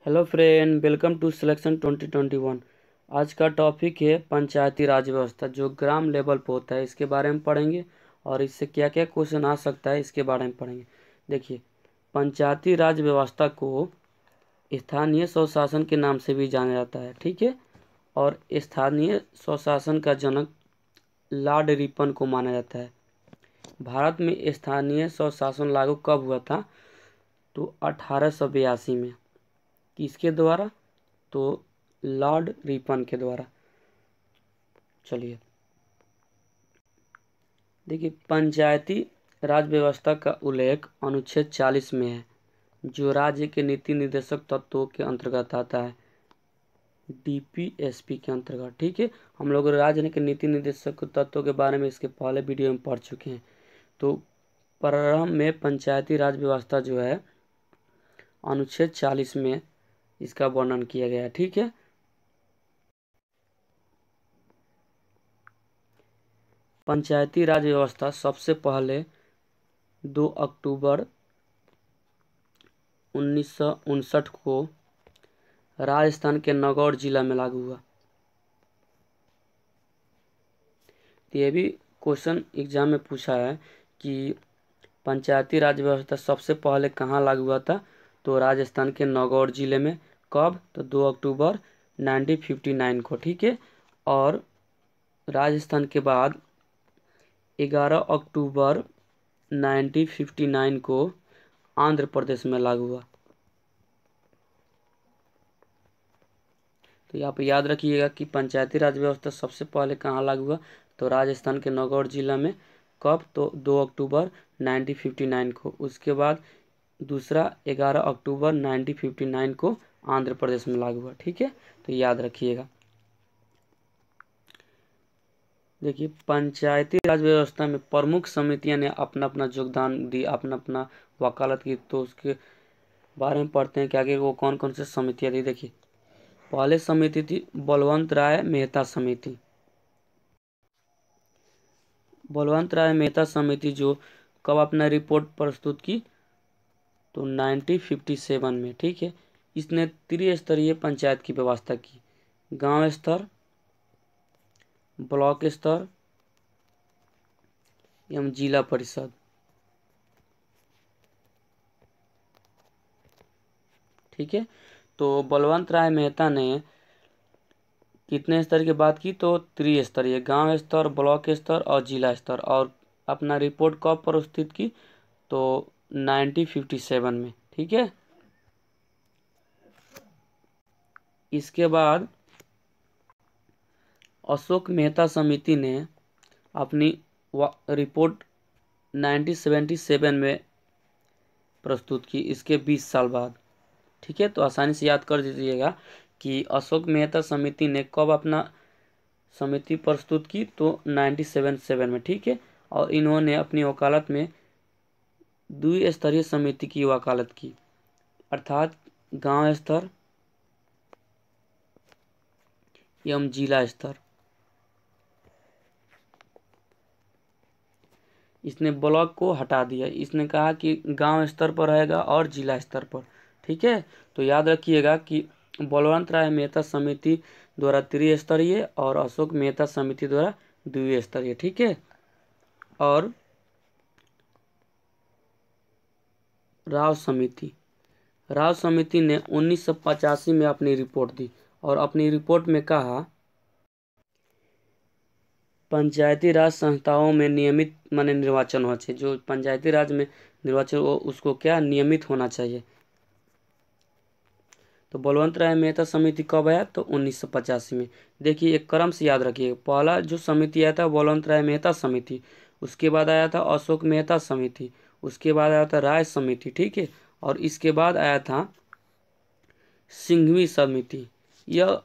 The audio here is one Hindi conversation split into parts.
Hello friend, welcome to selection 2021। आज का टॉपिक है पंचायती राज व्यवस्था जो ग्राम लेवल पर होता है, इसके बारे में पढ़ेंगे और इससे क्या क्या क्वेश्चन आ सकता है इसके बारे में पढ़ेंगे। देखिए, पंचायती राज व्यवस्था को स्थानीय स्वशासन के नाम से भी जाना जाता है, ठीक है। और स्थानीय स्वशासन का जनक लॉर्ड रिपन को माना जाता है। भारत में स्थानीय स्वशासन लागू कब हुआ था? तो 1882 में। किसके द्वारा? तो लॉर्ड रिपन के द्वारा। चलिए देखिए, पंचायती राज व्यवस्था का उल्लेख अनुच्छेद 40 में है, जो राज्य के नीति निर्देशक तत्वों के अंतर्गत आता है, डीपीएसपी के अंतर्गत, ठीक है। हम लोग राज्य के नीति निर्देशक तत्वों के बारे में इसके पहले वीडियो में पढ़ चुके हैं। तो प्रारंभ में पंचायती राज व्यवस्था जो है अनुच्छेद 40 में इसका वर्णन किया गया है, ठीक है। पंचायती राज व्यवस्था सबसे पहले 2 अक्टूबर 1959 को राजस्थान के नागौर जिला में लागू हुआ। तो ये भी क्वेश्चन एग्जाम में पूछा है कि पंचायती राज व्यवस्था सबसे पहले कहाँ लागू हुआ था? तो राजस्थान के नागौर जिले में। कब? तो 2 अक्टूबर 1959 को, ठीक है। और राजस्थान के बाद 11 अक्टूबर 1959 को आंध्र प्रदेश में लागू हुआ। तो यहाँ पे याद रखिएगा कि पंचायती राज व्यवस्था सबसे पहले कहाँ लागू हुआ? तो राजस्थान के नागौर जिला में। कब? तो 2 अक्टूबर 1959 को। उसके बाद दूसरा 11 अक्टूबर 1959 को आंध्र प्रदेश में लागू हुआ, ठीक है। तो याद रखिएगा। देखिए, पंचायती राज व्यवस्था में प्रमुख समितियां ने अपना अपना योगदान दिया, अपना अपना वकालत की। तो उसके बारे में पढ़ते हैं कि आगे वो कौन कौन से समितियां दी। देखिए, पहले समिति थी बलवंत राय मेहता समिति। बलवंत राय मेहता समिति जो कब अपना रिपोर्ट प्रस्तुत की? तो 1957 में, ठीक है। इसने त्रिस्तरीय पंचायत की व्यवस्था की, गांव स्तर, ब्लॉक स्तर एवं जिला परिषद, ठीक है। तो बलवंत राय मेहता ने कितने स्तर की बात की? तो त्रिस्तरीय, गांव स्तर, ब्लॉक स्तर और जिला स्तर। और अपना रिपोर्ट कब प्रस्तुत की? तो 1957 में, ठीक है। इसके बाद अशोक मेहता समिति ने अपनी रिपोर्ट 1977 में प्रस्तुत की, इसके 20 साल बाद, ठीक है। तो आसानी से याद कर दीजिएगा कि अशोक मेहता समिति ने कब अपना समिति प्रस्तुत की? तो 1977 में, ठीक है। और इन्होंने अपनी वकालत में द्विस्तरीय समिति की वकालत की, अर्थात गांव स्तर एवं जिला स्तर। इसने ब्लॉक को हटा दिया, इसने कहा कि गांव स्तर पर रहेगा और जिला स्तर पर, ठीक है। तो याद रखिएगा कि बलवंत राय मेहता समिति द्वारा त्रिस्तरीय और अशोक मेहता समिति द्वारा द्विस्तरीय, ठीक है। और राव समिति ने 1985 में अपनी रिपोर्ट दी और अपनी रिपोर्ट में कहा, पंचायती राज संस्थाओं में नियमित माने निर्वाचन होना चाहिए। जो पंचायती राज में निर्वाचन हो उसको क्या नियमित होना चाहिए। तो बलवंत राय मेहता समिति कब आया? तो 1985 में। देखिए, एक क्रम से याद रखिए, पहला जो समिति आया था बलवंत राय मेहता समिति, उसके बाद आया था अशोक मेहता समिति, उसके बाद आया था राय समिति, ठीक है। और इसके बाद आया था सिंघवी समिति, यह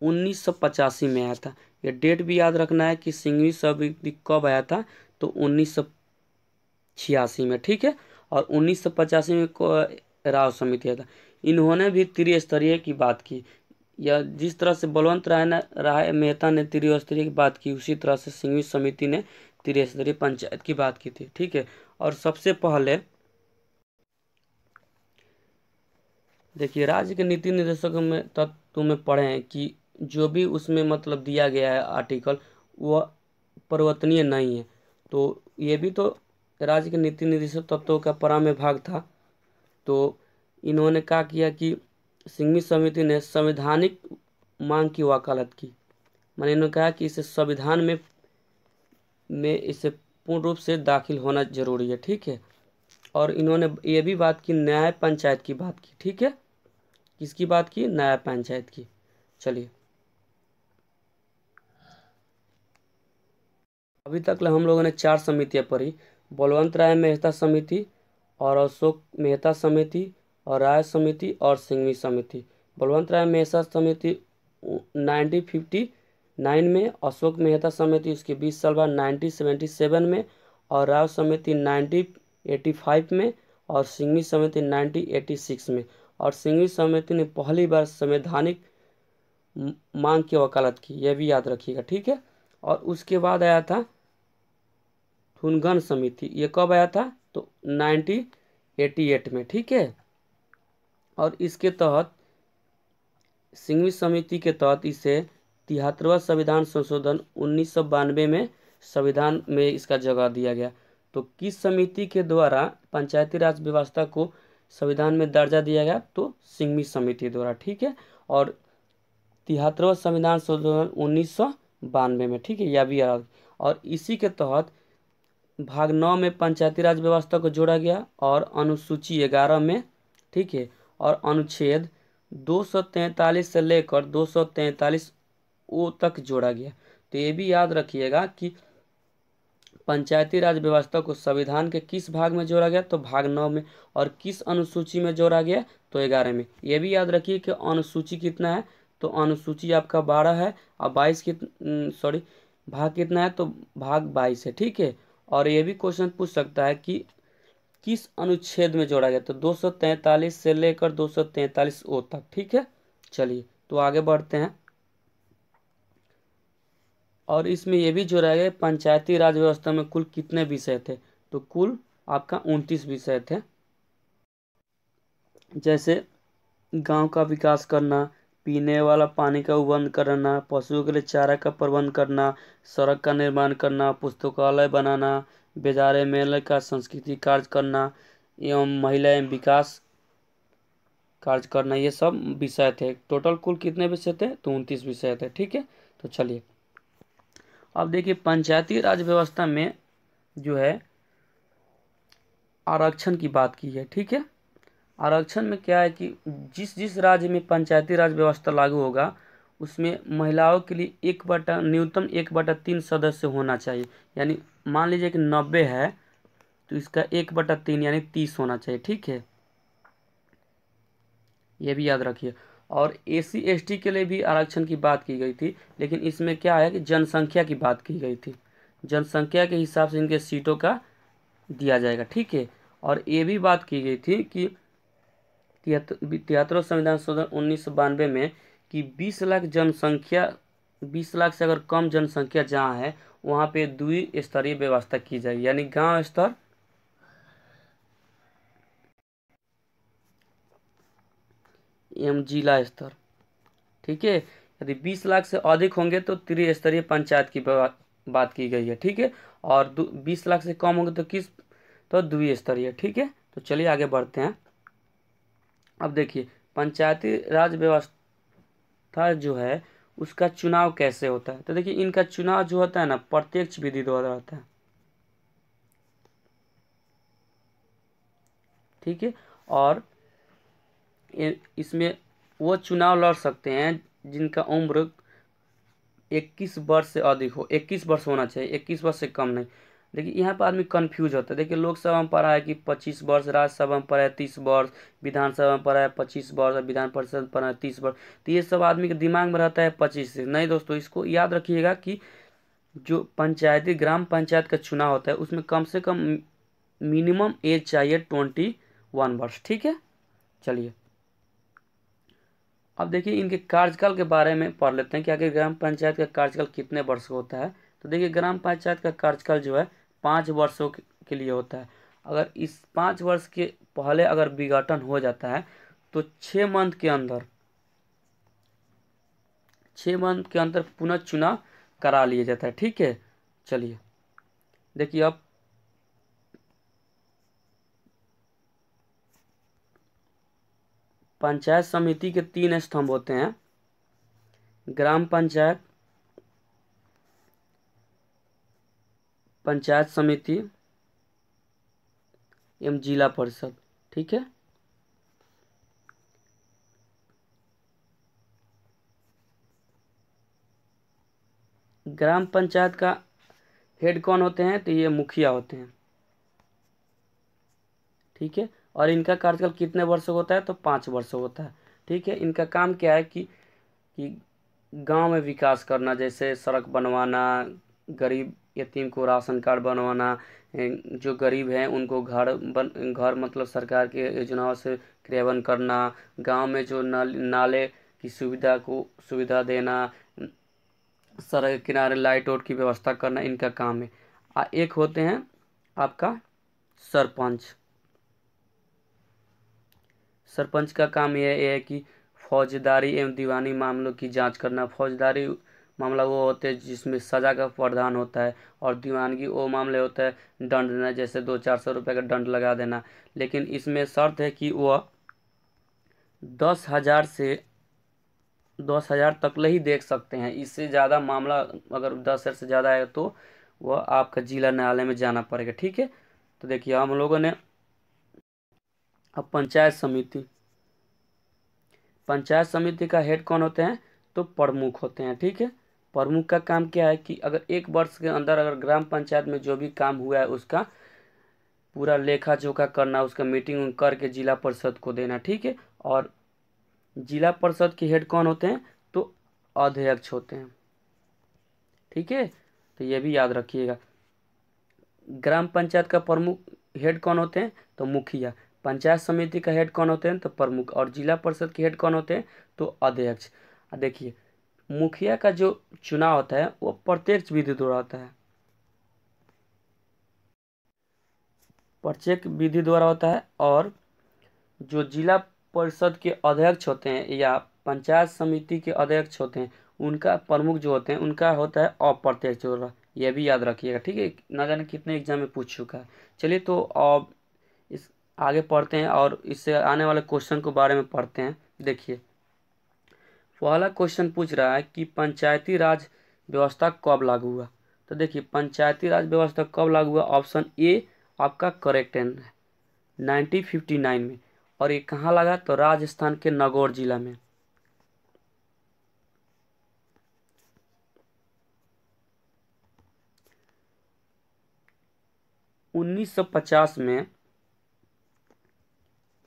1985 में आया था। यह डेट भी याद रखना है कि सिंघवी समिति कब आया था? तो 1986 में, ठीक है। और 1985 में राव समिति आया था। इन्होंने भी त्रिस्तरीय की बात की, या जिस तरह से बलवंत राय मेहता ने त्रिस्तरीय की बात की, उसी तरह से सिंघवी समिति ने त्रिस्तरीय पंचायत की बात की थी, ठीक है। और सबसे पहले देखिए राज्य के नीति निर्देशकों में तत्व में पढ़े हैं कि जो भी उसमें मतलब दिया गया है आर्टिकल वह परिवर्तनीय नहीं है। तो ये भी तो राज्य के नीति निर्देशक तत्वों का परामर्श भाग था। तो इन्होंने क्या किया कि सिंघवी समिति ने संवैधानिक मांग की वकालत की। मैंने इन्होंने कहा कि इसे संविधान में इसे पूर्ण रूप से दाखिल होना जरूरी है, ठीक है। और इन्होंने ये भी बात की, न्याय पंचायत की बात की, ठीक है। किसकी बात की? न्याय पंचायत की। चलिए, अभी तक हम लोगों ने 4 समितियां पढ़ी, बलवंत राय मेहता समिति और अशोक मेहता समिति और राय समिति और सिंघवी समिति। बलवंत राय मेहता समिति 1959 में, अशोक मेहता समिति उसके 20 साल बाद 1977 में, और राय समिति 1985 में, और सिंघवी समिति 1986 में। और सिंघवी समिति ने पहली बार संवैधानिक मांग की वकालत की, यह भी याद रखिएगा, ठीक है। और उसके बाद आया था थुनगन समिति, ये कब आया था? तो 1988 में, ठीक है। और इसके तहत सिंघवी समिति के तहत इसे 73वां संविधान संशोधन 1992 में संविधान में इसका जगह दिया गया। तो किस समिति के द्वारा पंचायती राज व्यवस्था को संविधान में दर्जा दिया गया? तो सिंघवी समिति द्वारा, ठीक है। और 73वां संविधान संशोधन 1992 में, ठीक है, यह भी याद। और इसी के तहत भाग 9 में पंचायती राज व्यवस्था को जोड़ा गया और अनुसूची 11 में, ठीक है, और अनुच्छेद 243 से लेकर 243 ओ तक जोड़ा गया। तो ये भी याद रखिएगा कि पंचायती राज व्यवस्था को संविधान के किस भाग में जोड़ा गया? तो भाग 9 में। और किस अनुसूची में जोड़ा गया? तो 11 में। ये भी याद रखिए कि अनुसूची कितना है? तो अनुसूची आपका 12 है और 22 भाग कितना है? तो भाग 22 है, ठीक है। और ये भी क्वेश्चन पूछ सकता है कि किस अनुच्छेद में जोड़ा गया? तो 243 से लेकर 243 ओ तक, ठीक है। चलिए, तो आगे बढ़ते हैं। और इसमें यह भी जोड़ा गया पंचायती राज व्यवस्था में कुल कितने विषय थे? तो कुल आपका 29 विषय थे। जैसे गांव का विकास करना, पीने वाला पानी का प्रबंध करना, पशुओं के लिए चारा का प्रबंध करना, सड़क का निर्माण करना, पुस्तकालय बनाना, बेदारे मेले का संस्कृति कार्य करना, एवं महिला एवं विकास कार्य करना, ये सब विषय थे। टोटल कुल कितने विषय थे? तो 29 विषय थे, ठीक है। तो चलिए, अब देखिए पंचायती राज व्यवस्था में जो है आरक्षण की बात की है, ठीक है। आरक्षण में क्या है कि जिस जिस राज्य में पंचायती राज व्यवस्था लागू होगा उसमें महिलाओं के लिए न्यूनतम 1/3 सदस्य होना चाहिए। यानी मान लीजिए कि 90 है तो इसका 1/3 यानी 30 होना चाहिए, ठीक है। ये भी याद रखिए। और SC ST के लिए भी आरक्षण की बात की गई थी, लेकिन इसमें क्या है कि जनसंख्या की बात की गई थी। जनसंख्या के हिसाब से इनके सीटों का दिया जाएगा, ठीक है। और ये भी बात की गई थी कि 73वां संविधान संशोधन 1992 में कि 20 लाख जनसंख्या, 20 लाख से अगर कम जनसंख्या जहाँ है वहाँ पे द्विस्तरीय व्यवस्था की जाएगी। यानी गांव स्तर एवं जिला स्तर, ठीक है। यदि 20 लाख से अधिक होंगे तो त्रिस्तरीय पंचायत की बात की गई है, ठीक है। और 20 लाख से कम होंगे तो द्विस्तरीय, ठीक है। तो चलिए आगे बढ़ते हैं। अब देखिए पंचायती राज व्यवस्था जो है उसका चुनाव कैसे होता है? तो देखिए इनका चुनाव जो होता है ना प्रत्यक्ष विधि द्वारा होता है, ठीक है। और इसमें वो चुनाव लड़ सकते हैं जिनका उम्र 21 वर्ष से अधिक हो, 21 वर्ष होना चाहिए, 21 वर्ष से कम नहीं। देखिए यहाँ पर आदमी कंफ्यूज होता है। देखिए लोकसभा में पढ़ा है कि 25 वर्ष, राज्यसभा में पढ़ा है 30 वर्ष, विधानसभा में पढ़ा है 25 वर्ष और विधान परिषद में पढ़ा है 30 वर्ष। तो ये सब आदमी के दिमाग में रहता है 25 से। नहीं दोस्तों, इसको याद रखिएगा कि जो पंचायती ग्राम पंचायत का चुनाव होता है उसमें कम से कम मिनिमम एज चाहिए 21 वर्ष, ठीक है। चलिए, अब देखिए इनके कार्यकाल के बारे में पढ़ लेते हैं कि आगे ग्राम पंचायत का कार्यकाल कितने वर्ष का होता है। तो देखिए ग्राम पंचायत का कार्यकाल जो है 5 वर्षों के लिए होता है। अगर इस 5 वर्ष के पहले अगर विघटन हो जाता है तो 6 मंथ के अंदर 6 मंथ के अंदर पुनः चुनाव करा लिया जाता है। ठीक है, चलिए देखिए अब पंचायत समिति के 3 स्तंभ होते हैं: ग्राम पंचायत, पंचायत समिति एवं जिला परिषद। ठीक है, ग्राम पंचायत का हेड कौन होते हैं? तो ये मुखिया होते हैं। ठीक है, और इनका कार्यकाल कितने वर्षों होता है? तो 5 वर्षों होता है। ठीक है, इनका काम क्या है कि गांव में विकास करना, जैसे सड़क बनवाना, गरीब यतीम को राशन कार्ड बनवाना, जो गरीब हैं उनको घर मतलब सरकार के योजनाओं से क्रियान्वयन करना, गांव में जो नाले की सुविधा देना, सड़क के किनारे लाइट वाइट की व्यवस्था करना, इनका काम है। एक होते हैं आपका सरपंच। सरपंच का काम यह है कि फौजदारी एवं दीवानी मामलों की जांच करना। फौजदारी मामला वो होते हैं जिसमें सजा का प्रावधान होता है, और दीवानगी वो मामले होता है दंड देना, जैसे 200-400 रुपये का दंड लगा देना। लेकिन इसमें शर्त है कि वह 10,000 तक ही देख सकते हैं। इससे ज़्यादा मामला अगर 10,000 से ज़्यादा है तो वह आपका जिला न्यायालय में जाना पड़ेगा। ठीक है, तो देखिए हम लोगों ने अब पंचायत समिति का हेड कौन होते हैं? तो प्रमुख होते हैं। ठीक है, प्रमुख का काम क्या है कि अगर 1 वर्ष के अंदर अगर ग्राम पंचायत में जो भी काम हुआ है उसका पूरा लेखा जोखा करना, उसका मीटिंग करके जिला परिषद को देना। ठीक है, और जिला परिषद के हेड कौन होते हैं? तो अध्यक्ष होते हैं। ठीक है, तो ये भी याद रखिएगा। ग्राम पंचायत का प्रमुख हेड कौन होते हैं? तो मुखिया। पंचायत समिति का हेड कौन होते हैं? तो प्रमुख। और जिला परिषद के हेड कौन होते हैं? तो अध्यक्ष। देखिए मुखिया का जो चुनाव होता है वो प्रत्यक्ष विधि द्वारा होता है, प्रत्यक्ष विधि द्वारा होता है। और जो जिला परिषद के अध्यक्ष होते हैं या पंचायत समिति के अध्यक्ष होते हैं, उनका प्रमुख जो होते हैं उनका होता है अप्रत्यक्ष द्वारा। यह भी याद रखिएगा। ठीक है, ना जाने कितने एग्जाम में पूछ चुका है। चलिए तो अब इस आगे पढ़ते हैं और इससे आने वाले क्वेश्चन के बारे में पढ़ते हैं। देखिए पहला क्वेश्चन पूछ रहा है कि पंचायती राज व्यवस्था कब लागू हुआ? तो देखिए पंचायती राज व्यवस्था कब लागू हुआ? ऑप्शन ए आपका करेक्ट है, 1959 में। और ये कहाँ लगा? तो राजस्थान के नागौर जिला में। उन्नीस सौ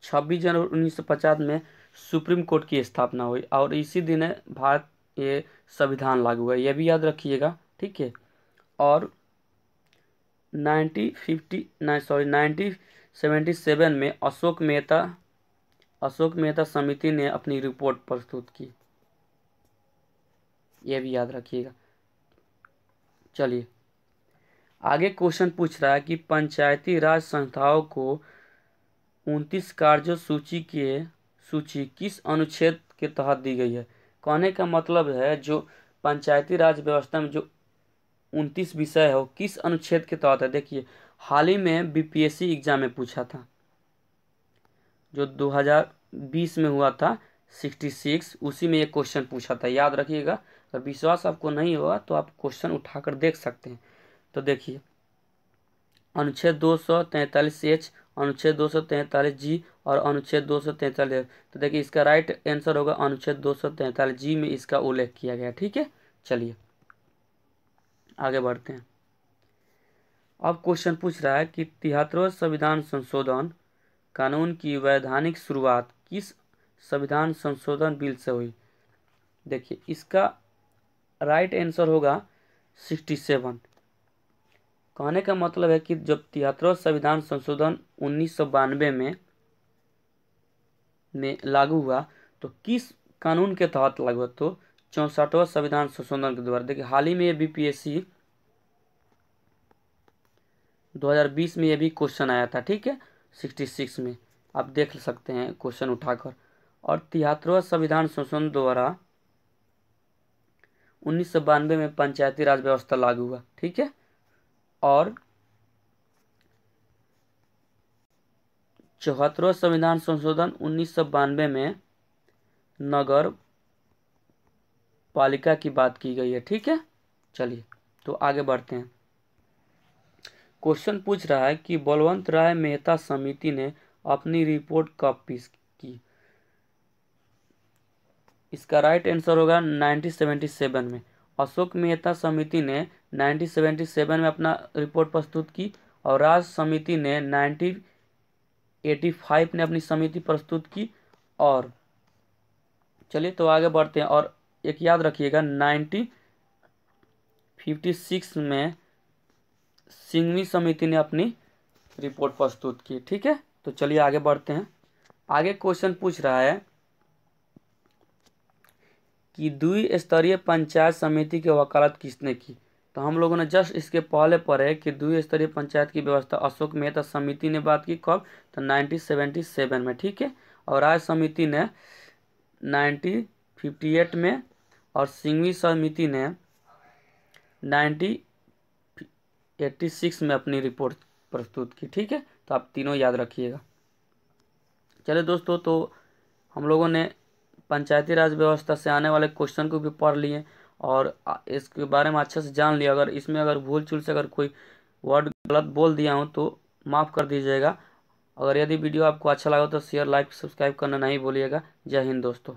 26 जनवरी 1950 में सुप्रीम कोर्ट की स्थापना हुई और इसी दिन भारत ये संविधान लागू हुआ। यह भी याद रखिएगा। ठीक है, और 1977 में अशोक मेहता समिति ने अपनी रिपोर्ट प्रस्तुत की। यह भी याद रखिएगा। चलिए आगे क्वेश्चन पूछ रहा है कि पंचायती राज संस्थाओं को 29 कार्य सूची किस अनुच्छेद के तहत दी गई है? कहने का मतलब है जो पंचायती राज व्यवस्था में जो 29 विषय है वो किस अनुच्छेद के तहत है। देखिए हाल ही में बीपीएससी एग्जाम में पूछा था, जो 2020 में हुआ था 66, उसी में ये क्वेश्चन पूछा था। याद रखिएगा, अगर विश्वास आपको नहीं होगा तो आप क्वेश्चन उठाकर देख सकते हैं। तो देखिए अनुच्छेद 243H, अनुच्छेद 243G और अनुच्छेद 243F। तो देखिए इसका राइट आंसर होगा अनुच्छेद 243G में इसका उल्लेख किया गया। ठीक है, चलिए आगे बढ़ते हैं। अब क्वेश्चन पूछ रहा है कि 73वां संविधान संशोधन कानून की वैधानिक शुरुआत किस संविधान संशोधन बिल से हुई? देखिए इसका राइट आंसर होगा 67। कहने का मतलब है कि जब 73वां संविधान संशोधन 1992 में लागू हुआ तो किस कानून के तहत लागू हुआ? तो 64वां संविधान संशोधन के द्वारा। देखिए हाल ही में ये बीपीएससी 2020 में ये भी क्वेश्चन आया था। ठीक है, 66 में आप देख सकते हैं क्वेश्चन उठाकर। और 73वां संविधान संशोधन द्वारा 1992 में पंचायती राज व्यवस्था लागू हुआ। ठीक है। और 74वां संविधान संशोधन 1992 में नगर पालिका की बात की गई है। ठीक है। चलिए तो आगे बढ़ते हैं। क्वेश्चन पूछ रहा है कि बलवंत राय मेहता समिति ने अपनी रिपोर्ट कब पेश की। इसका राइट आंसर होगा 1977 में। अशोक मेहता समिति ने 1977 में अपना रिपोर्ट प्रस्तुत की और राज समिति ने 1985 ने अपनी समिति प्रस्तुत की। और चलिए तो आगे बढ़ते हैं। और एक याद रखिएगा 1956 में सिंघवी समिति ने अपनी रिपोर्ट प्रस्तुत की। ठीक है। तो चलिए आगे बढ़ते हैं। आगे क्वेश्चन पूछ रहा है कि द्विस्तरीय पंचायत समिति की वकालत किसने की। तो हम लोगों ने जस्ट इसके पहले पढ़े कि द्विस्तरीय पंचायत की व्यवस्था अशोक मेहता समिति ने बात की। कब? तो 1977 में। ठीक है। और राय समिति ने 1958 में और सिंघवी समिति ने 1986 में अपनी रिपोर्ट प्रस्तुत की। ठीक है। तो आप तीनों याद रखिएगा। चलिए दोस्तों, तो हम लोगों ने पंचायती राज व्यवस्था से आने वाले क्वेश्चन को भी पढ़ लिए और इसके बारे में अच्छे से जान लिया। अगर इसमें अगर भूल चूल से अगर कोई वर्ड गलत बोल दिया हूँ तो माफ़ कर दीजिएगा। अगर यदि वीडियो आपको अच्छा लगा तो शेयर लाइक सब्सक्राइब करना नहीं भूलिएगा। जय हिंद दोस्तों।